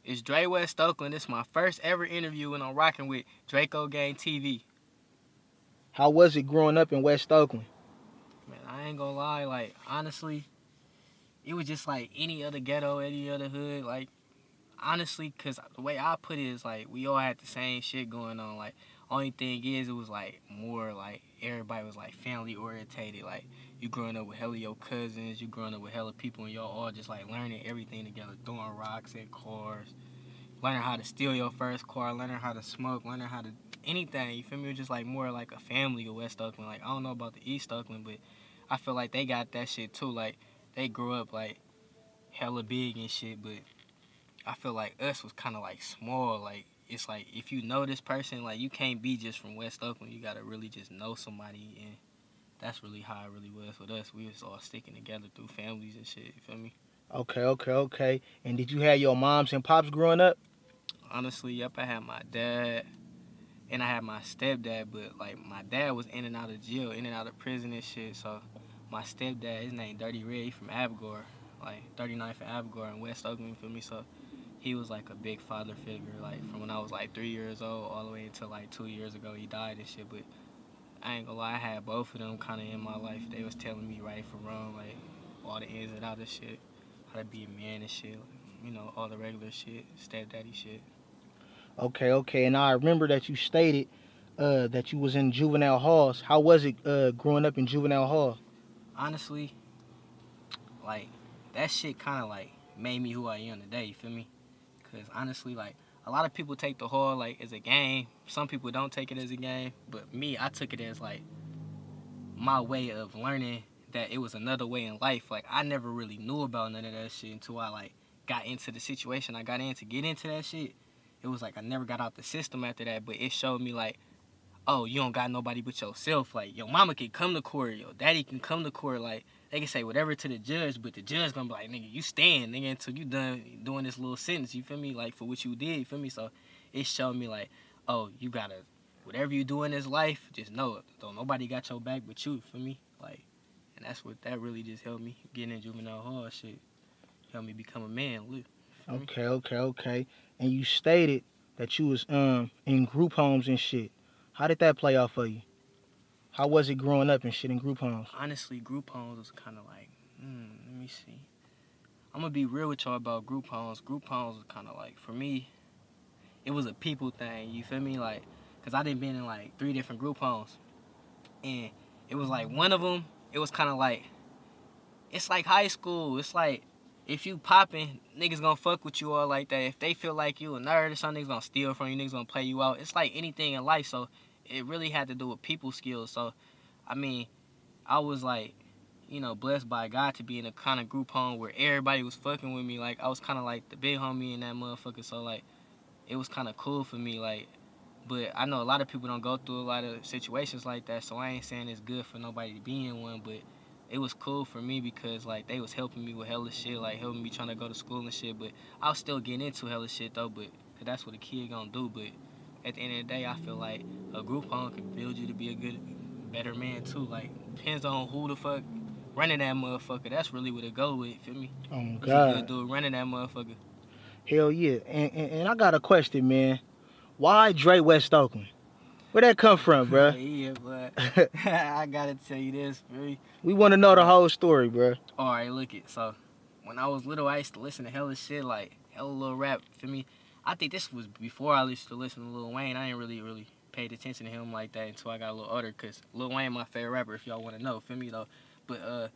It's Dre West Oakland. This is my first ever interview, and I'm rocking with Draco Gang TV. How was it growing up in West Oakland? Man, I ain't gonna lie. Like honestly, it was just like any other ghetto, any other hood. Like honestly, cause the way I put it is like we all had the same shit going on. Like only thing is, it was like more like everybody was like family orientated. Like you growing up with hella your cousins, you growing up with hella people, and y'all all just like learning everything together, throwing rocks at cars, learning how to steal your first car, learning how to smoke, learning how to anything. You feel me? It was just like more like a family of West Oakland. Like I don't know about the East Oakland, but I feel like they got that shit too. Like they grew up like hella big and shit, but I feel like us was kind of like small. Like it's like if you know this person, like you can't be just from West Oakland. You gotta really just know somebody, and that's really how it really was with us. We was all sticking together through families and shit. You feel me? Okay. And did you have your moms and pops growing up? Honestly, yep. I had my dad and I had my stepdad, but like my dad was in and out of jail, in and out of prison and shit. So my stepdad, his name Dirty Red, he from Abgor, like 39th and Abgor in West Oakland. You feel me? So he was like a big father figure, like from when I was like 3 years old all the way until like 2 years ago he died and shit. But I ain't gonna lie, I had both of them kind of in my life. They was telling me right from wrong, like all the ins and outs of shit, how to be a man and shit, like, all the regular shit, stepdaddy shit. Okay. And I remember that you stated that you was in juvenile halls. How was it growing up in juvenile hall? Honestly, like that shit kind of like made me who I am today. You feel me? Cause honestly, like a lot of people take the hall like as a game. Some people don't take it as a game, but me, I took it as like my way of learning that it was another way in life. Like I never really knew about none of that shit until I like got into the situation I got in to get into that shit. It was like I never got out the system after that, but it showed me like, oh, you don't got nobody but yourself. Like your mama can come to court, your daddy can come to court. Like they can say whatever to the judge, but the judge gonna be like, nigga, you stand, nigga, until you done doing this little sentence. You feel me? Like for what you did. You feel me? So it showed me like, oh, you gotta whatever you do in this life, just know it. Don't nobody got your back but you. For me, like, and that's what that really just helped me getting in juvenile hall shit. Helped me become a man. Look, feel me? Okay. And you stated that you was in group homes and shit. How did that play out for you? How was it growing up and shit in group homes? Honestly, group homes was kind of like, let me see. I'm gonna be real with y'all about group homes. Group homes was kind of like, for me, it was a people thing. You feel me? Like, cause I done been in like 3 different group homes, and it was like one of them. It was kind of like, it's like high school. It's like if you popping, niggas gonna fuck with you all like that. If they feel like you a nerd or something, niggas gonna steal from you. Niggas gonna play you out. It's like anything in life. So it really had to do with people skills. So I mean, I was like, blessed by God to be in a kind of group home where everybody was fucking with me. Like I was kind of like the big homie in that motherfucker. So like it was kind of cool for me. Like, but I know a lot of people don't go through a lot of situations like that. So I ain't saying it's good for nobody to be in one, but it was cool for me because like they was helping me with hella shit, like helping me trying to go to school and shit. But I was still getting into hella shit though. But cause that's what a kid gonna do. But at the end of the day, I feel like a group home can build you to be a good, better man too. Like depends on who the fuck running that motherfucker. That's really what it go with. Feel me? Oh Who's a good God. dude running that motherfucker? Hell yeah. And I got a question, man. Why Dre West Oakland? Where that come from, bruh? Yeah, but I gotta tell you this, really. We want to know the Uh, whole story, bruh. all right, look it. So when I was little, I used to listen to hella shit, like hella little rap. Feel me? I think this was before I used to listen to Lil Wayne. I ain't really paid attention to him like that until I got a little older. Cause Lil Wayne my favorite rapper. If y'all want to know, feel me though. But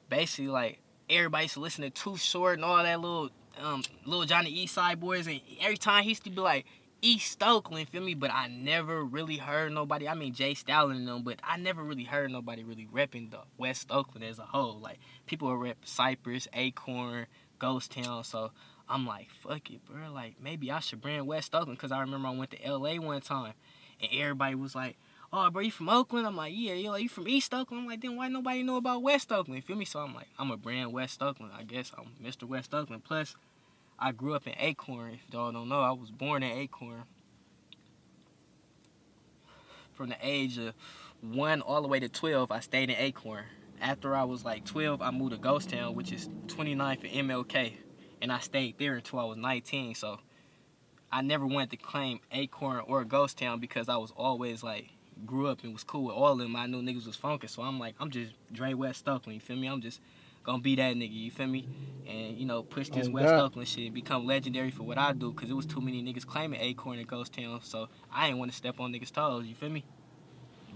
basically like everybody used to listen to Too Short and all that little Johnny East Side Boys, and every time he used to be like East Oakland, feel me? But I never really heard nobody. I mean Jay Stalin and them, but I never really heard nobody really repping the West Oakland as a whole. Like people would rep Cypress, Acorn, Ghost Town. So I'm like, fuck it, bro. Like maybe I should brand West Oakland because I remember I went to LA one time and everybody was like, oh, bro, you from Oakland? I'm like, yeah. You're like, you from East Oakland? I'm like, then why nobody know about West Oakland? Feel me? So I'm like, I'm a brand West Oakland. I guess I'm Mr. West Oakland. Plus, I grew up in Acorn. If y'all don't know, I was born in Acorn. From the age of 1 all the way to 12, I stayed in Acorn. After I was like 12, I moved to Ghost Town, which is 29th and MLK. and I stayed there until I was 19. So I never wanted to claim Acorn or Ghost Town because I was always like grew up and was cool with all of them. I knew niggas was funky, so I'm like, I'm just Dre West Oakland, you feel me? I'm just gonna be that nigga, you feel me? And, you know, push this Oh, West God. Oakland shit, become legendary for what I do, because it was too many niggas claiming Acorn and Ghost Town, so I ain't want to step on niggas' toes, you feel me?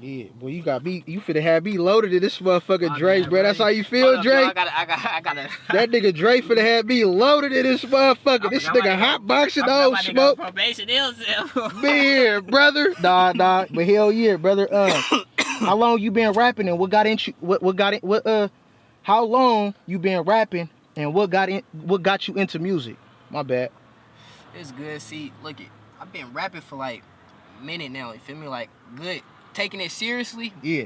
Yeah, boy, you finna have me loaded to this motherfucker My Dre, bad, bro. bro. That's how you feel, Hold up, Dre? yo, I gotta. That nigga Dre finna have me loaded in this motherfucker. This nigga hot boxing old smoke. Probation himself. Be here, brother. Nah, but hell yeah, brother. How long you been rapping and what got how long you been rapping and what got you into music? My bad. It's good. See, look, I've been rapping for like a minute now. You feel me? Like good, taking it seriously. Yeah.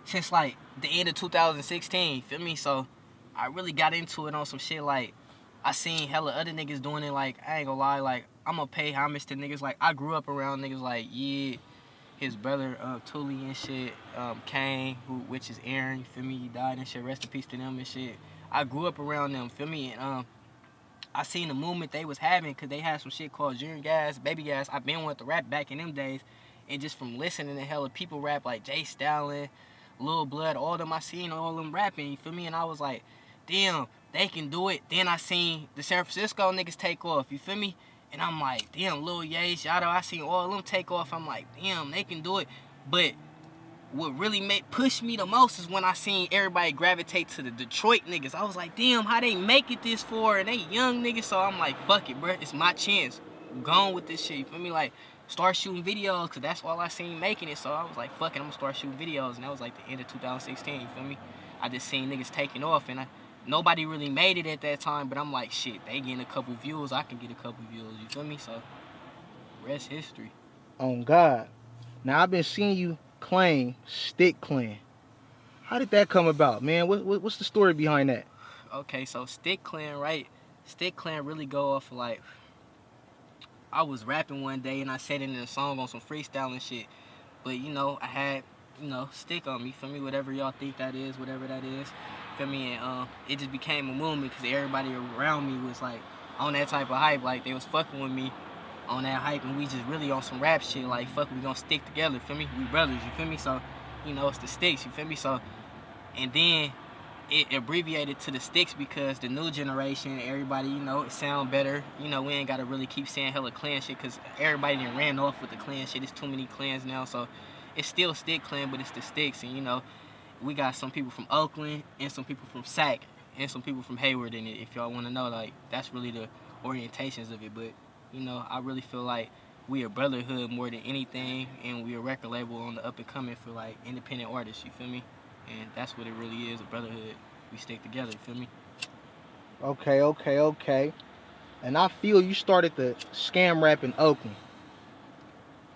Since like the end of 2016. You feel me? So I really got into it on some shit like I seen hella other niggas doing it. Like I ain't gonna lie, like I'm gonna pay homage to niggas. Like I grew up around niggas like his brother Tully and shit, Kane, which is Aaron. You feel me? He died and shit. Rest in peace to them and shit. I grew up around them. Feel me? And I seen the movement they was having because they had some shit called Junior Gas, Baby Gas. I been wanting to rap back in them days, and just from listening to hella people rap like Jay Stalin, Lil Blood, all them, I seen all them rapping, you feel me? And I was like, damn, they can do it. Then I seen the San Francisco niggas take off, you feel me? And I'm like, damn, Lil Yase, Shadow, I seen all of them take off. I'm like, damn, they can do it. But what really pushed me the most is when I seen everybody gravitate to the Detroit niggas. I was like, damn, how they make it this far? And they young niggas, so I'm like, fuck it, bro. It's my chance. I'm gone with this shit, you feel me? Like, start shooting videos, because that's all I seen making it. So I was like, fuck it, I'm going to start shooting videos. And that was like the end of 2016, you feel me? I just seen niggas taking off, and nobody really made it at that time. But I'm like, shit, they getting a couple views. I can get a couple views, you feel me? So, rest history. On God. Now, I've been seeing you claim Stick Clan. How did that come about, man? What's the story behind that? Okay, so Stick Clan, right? Stick Clan really go off like, I was rapping one day and I said it in a song on some freestyling shit. But, you know, I had, you know, Stick on me, feel me? Whatever y'all think that is, whatever that is, feel me? And it just became a movement because everybody around me was like on that type of hype. Like, they was fucking with me on that hype, and we just really on some rap shit, like, fuck, we gonna stick together, feel me? We brothers, you feel me? So, you know, it's the Sticks, you feel me? So, and then it abbreviated to the Sticks because the new generation, everybody, you know, it sound better. You know, we ain't gotta really keep saying hella clan shit because everybody done ran off with the clan shit. It's too many clans now, so it's still Stick Clan, but it's the Sticks, and, you know, we got some people from Oakland and some people from Sac and some people from Hayward in it, if y'all wanna know. Like, that's really the orientations of it, but you know, I really feel like we a brotherhood more than anything, and we a record label on the up and coming for like independent artists, you feel me? And that's what it really is, a brotherhood. We stick together, you feel me? Okay. And I feel you started the scam rap in Oakland.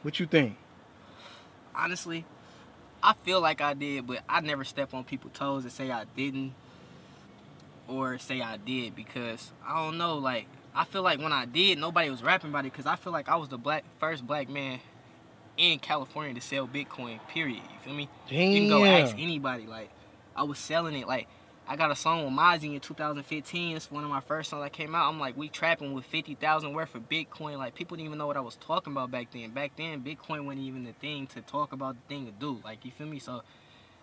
What you think? Honestly, I feel like I did, but I never step on people's toes and say I didn't or say I did, because I don't know, like, I feel like when I did, nobody was rapping about it because I feel like I was the first black man in California to sell Bitcoin, period. You feel me? Damn. You can go ask anybody. Like, I was selling it. Like, I got a song with Mozzie in 2015. It's one of my first songs that came out. I'm like, we trapping with 50,000 worth of Bitcoin. Like, people didn't even know what I was talking about back then. Back then, Bitcoin wasn't even the thing to talk about, the thing to do. Like, you feel me? So,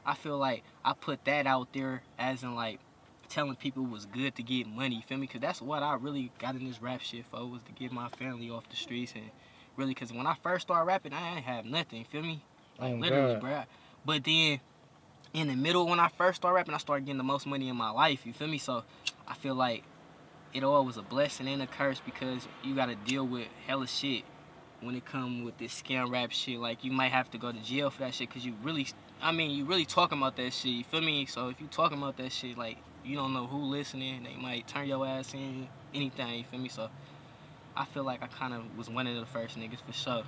I feel like I put that out there as in, like, telling people it was good to get money, you feel me? Because that's what I really got in this rap shit for, was to get my family off the streets. And really, because when I first started rapping, I ain't have nothing, you feel me? Like, literally, bro. But then, in the middle, when I first started rapping, I started getting the most money in my life, you feel me? So, I feel like it all was a blessing and a curse, because you got to deal with hella shit when it come with this scam rap shit. Like, you might have to go to jail for that shit, because you really talking about that shit, you feel me? So, if you talking about that shit, like, you don't know who listening, they might turn your ass in, anything, you feel me? So, I feel like I kind of was one of the first niggas for sure.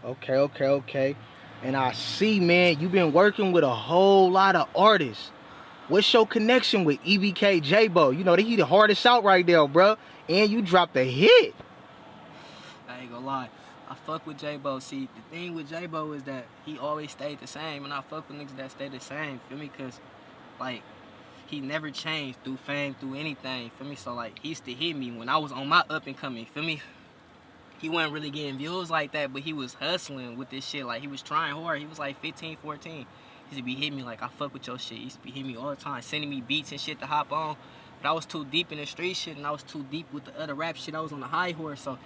Okay. And I see, man, you been working with a whole lot of artists. What's your connection with EBK Jaaybo? You know, he the hardest out right there, bro. And you dropped a hit. I ain't gonna lie. I fuck with Jaaybo. See, the thing with Jaaybo is that he always stayed the same, and I fuck with niggas that stay the same, feel me? Because, like, He never changed through fame, through anything, feel me? So like, he used to hit me when I was on my up and coming, feel me? He wasn't really getting views like that, but he was hustling with this shit. Like, he was trying hard. He was like 15, 14. He used to be hitting me like, I fuck with your shit. He used to be hitting me all the time, sending me beats and shit to hop on. But I was too deep in the street shit, and I was too deep with the other rap shit. I was on the high horse, so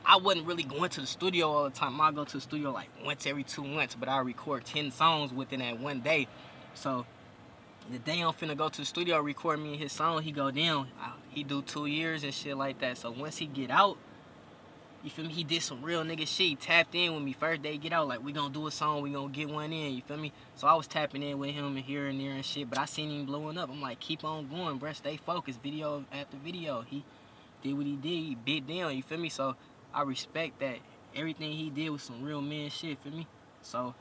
I wasn't really going to the studio all the time. I go to the studio like once every 2 months, but I record 10 songs within that one day. So the day I'm finna go to the studio record me and his song, he go down. He do 2 years and shit like that. So once he get out, you feel me? He did some real nigga shit. He tapped in with me first day get out. Like, we gonna do a song, we gonna get one in, you feel me? So I was tapping in with him and here and there and shit, but I seen him blowing up. I'm like, keep on going, bruh. Stay focused, video after video. He did what he did. He bit down, you feel me? So I respect that. Everything he did was some real man shit, feel me? So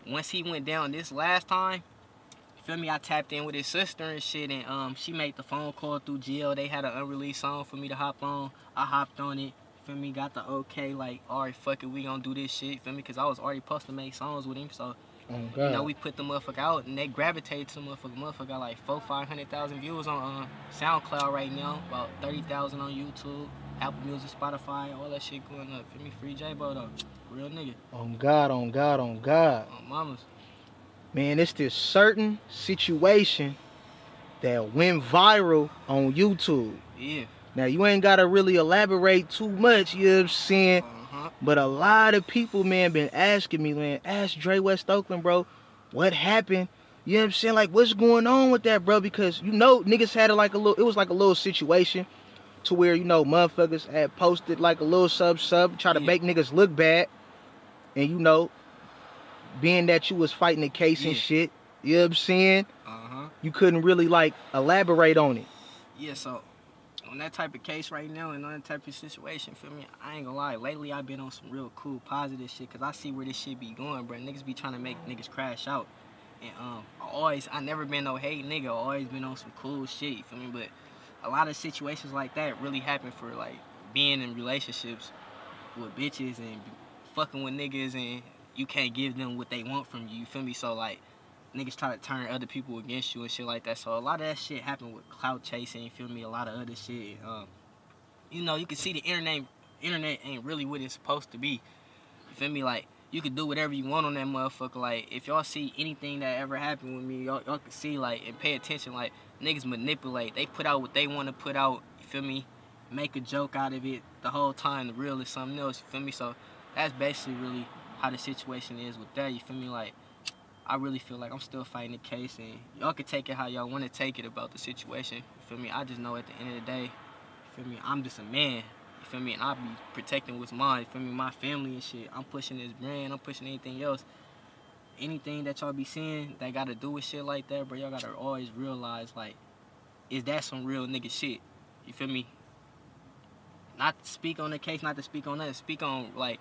once he went down this last time, feel me, I tapped in with his sister and shit, and she made the phone call through jail. They had an unreleased song for me to hop on. I hopped on it, feel me, got the okay, like, alright, fuck it, we gonna do this shit, feel me, because I was already supposed to make songs with him, so, you know, we put the motherfucker out, and they gravitated to the motherfucker. Motherfucker got like 400,000-500,000 views on SoundCloud right now, about 30,000 on YouTube, Apple Music, Spotify, all that shit going up, feel me, free Jaaybo though, real nigga. On God, on God, on God. On mamas. Man, it's this certain situation that went viral on YouTube. Yeah. Now, you ain't got to really elaborate too much, you know what I'm saying? But a lot of people, man, been asking me, man, ask Dre West Oakland, bro, what happened? You know what I'm saying? Like, what's going on with that, bro? Because, you know, niggas had it was like a little situation to where, you know, motherfuckers had posted like a little sub, try to make niggas look bad. And, you know, being that you was fighting the case and shit, you know what I'm saying? You couldn't really, like, elaborate on it. Yeah, so on that type of case right now and on that type of situation, feel me, I ain't gonna lie, lately I've been on some real cool, positive shit, because I see where this shit be going, bro. Niggas be trying to make niggas crash out. And I never been no hate nigga, always been on some cool shit, you feel me? But a lot of situations like that really happen for, like, being in relationships with bitches and fucking with niggas, and you can't give them what they want from you, you feel me? So, like, niggas try to turn other people against you and shit like that. So a lot of that shit happened with clout chasing, you feel me? A lot of other shit. You know, you can see the internet ain't really what it's supposed to be. You feel me? Like, you can do whatever you want on that motherfucker. Like, if y'all see anything that ever happened with me, y'all can see, like, and pay attention. Like, niggas manipulate. They put out what they want to put out, you feel me? Make a joke out of it the whole time. The real is something else, you feel me? So that's basically really how the situation is with that, you feel me? Like, I really feel like I'm still fighting the case, and y'all can take it how y'all want to take it about the situation, you feel me? I just know at the end of the day, you feel me, I'm just a man, you feel me, and I'll be protecting what's mine, you feel me, my family and shit. I'm pushing this brand, I'm pushing anything else. Anything that y'all be seeing that got to do with shit like that, bro, y'all got to always realize, like, is that some real nigga shit, you feel me? Not to speak on the case, not to speak on that, speak on, like,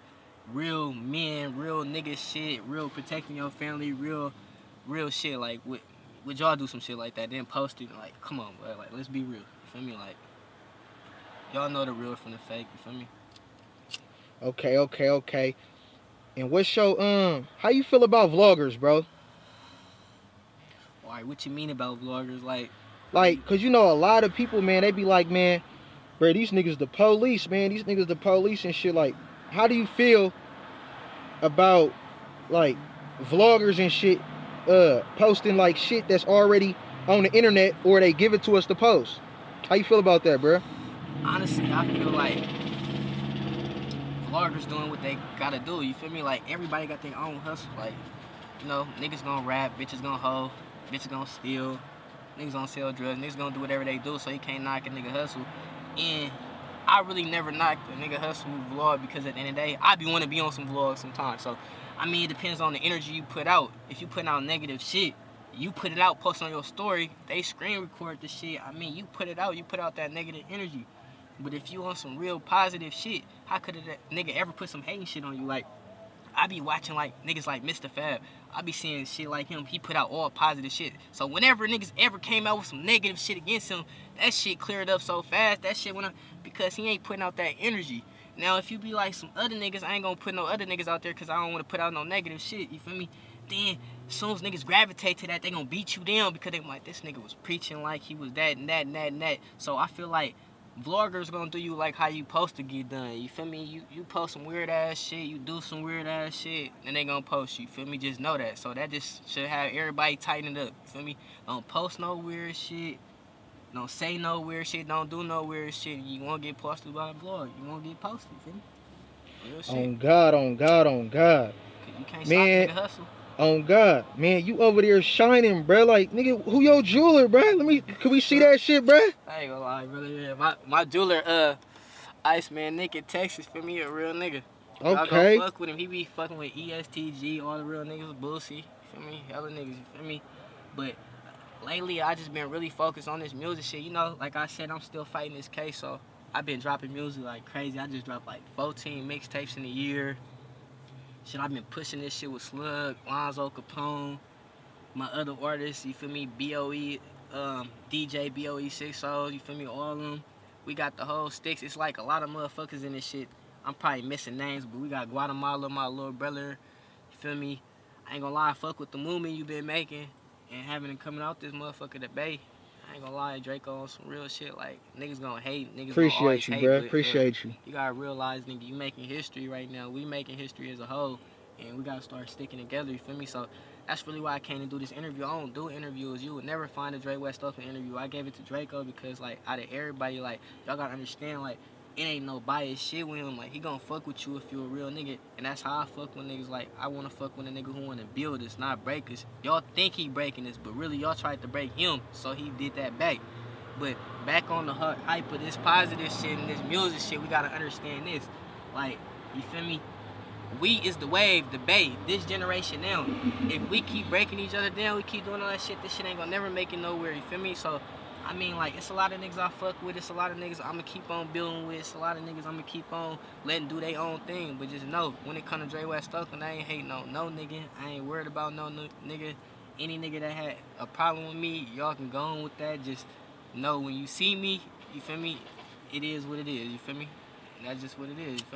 real men, real nigga shit, real protecting your family, real shit. Like, would y'all do some shit like that, then post it? Like, come on, bro. Like, let's be real. You feel me? Like, y'all know the real from the fake. You feel me? Okay. And what's your, how you feel about vloggers, bro? Alright, what you mean about vloggers? Like, cause you know a lot of people, man, they be like, man, bro, these niggas the police, man. These niggas the police and shit. Like, how do you feel about, like, vloggers and shit posting, like, shit that's already on the internet, or they give it to us to post? How you feel about that, bro? Honestly, I feel like vloggers doing what they gotta do, you feel me? Like, everybody got their own hustle. Like, you know, niggas gonna rap, bitches gonna hoe, bitches gonna steal, niggas gonna sell drugs, niggas gonna do whatever they do, so you can't knock a nigga hustle. And I really never knocked a nigga hustle vlog, because at the end of the day, I want to be on some vlogs sometimes. So, I mean, it depends on the energy you put out. If you putting out negative shit, you put it out, post on your story, they screen record the shit. I mean, you put it out, you put out that negative energy. But if you on some real positive shit, how could a nigga ever put some hating shit on you? Like, I be watching, like, niggas like Mr. Fab. I be seeing shit like him. He put out all positive shit. So whenever niggas ever came out with some negative shit against him, that shit cleared up so fast. That shit went up because he ain't putting out that energy. Now, if you be like some other niggas, I ain't gonna put no other niggas out there because I don't want to put out no negative shit, you feel me? then as soon as niggas gravitate to that, they gonna beat you down because they like, this nigga was preaching like he was that and that and that and that. So I feel like vloggers gonna do you like how you supposed to get done. You feel me? You post some weird ass shit, you do some weird ass shit, and they gonna post you. You feel me? Just know that. So that just should have everybody tighten it up. You feel me? Don't post no weird shit. Don't say no weird shit. Don't do no weird shit. You won't get posted by a vlog. You won't get posted. You feel me? Real shit. On God, on God, on God. You can't Man, stop nigga hustle. On God, man, you over there shining, bro. Like, nigga, who your jeweler, bro? Can we see that shit, bro? I ain't gonna lie, brother. Yeah, my jeweler, Iceman Nick in Texas, for me, a real nigga. Okay. Y'all go fuck with him. He be fucking with ESTG, all the real niggas, Bullsy. You feel me? Hella niggas, you feel me? But lately, I just been really focused on this music shit. You know, like I said, I'm still fighting this case, so I've been dropping music like crazy. I just dropped like 14 mixtapes in a year. Shit, I've been pushing this shit with Slug, Lonzo Capone, my other artists, you feel me, BOE, DJ BOE 6-0, you feel me, all of them. We got the whole sticks. It's like a lot of motherfuckers in this shit. I'm probably missing names, but we got Guatemala, my little brother, you feel me. I ain't gonna lie, fuck with the movement you been making and having it coming out this motherfucker the Bay. I ain't gonna lie, Draco on some real shit. Like, niggas gonna hate, niggas gonna always hate. Bro. But, appreciate you. You gotta realize, nigga, you making history right now. We making history as a whole, and we gotta start sticking together, you feel me? So that's really why I came to do this interview. I don't do interviews. You would never find a Dre West Oakland interview. I gave it to Draco because, like, out of everybody, like, y'all gotta understand, like, it ain't no bias shit with him. Like, he gonna fuck with you if you a real nigga. And that's how I fuck with niggas. Like, I wanna fuck with a nigga who wanna build us, not break us. Y'all think he breaking us, but really y'all tried to break him, so he did that back. But back on the hype of this positive shit and this music shit, we gotta understand this. Like, you feel me? We is the wave, the Bay, this generation now. If we keep breaking each other down, we keep doing all that shit, this shit ain't gonna never make it nowhere, you feel me? So, I mean, like, it's a lot of niggas I fuck with, it's a lot of niggas I'ma keep on building with, it's a lot of niggas I'ma keep on letting do their own thing. But just know, when it come to Dre West Oakland, I ain't hating on no nigga. I ain't worried about no nigga. Any nigga that had a problem with me, y'all can go on with that. Just know when you see me, you feel me, it is what it is, you feel me? That's just what it is, you feel me?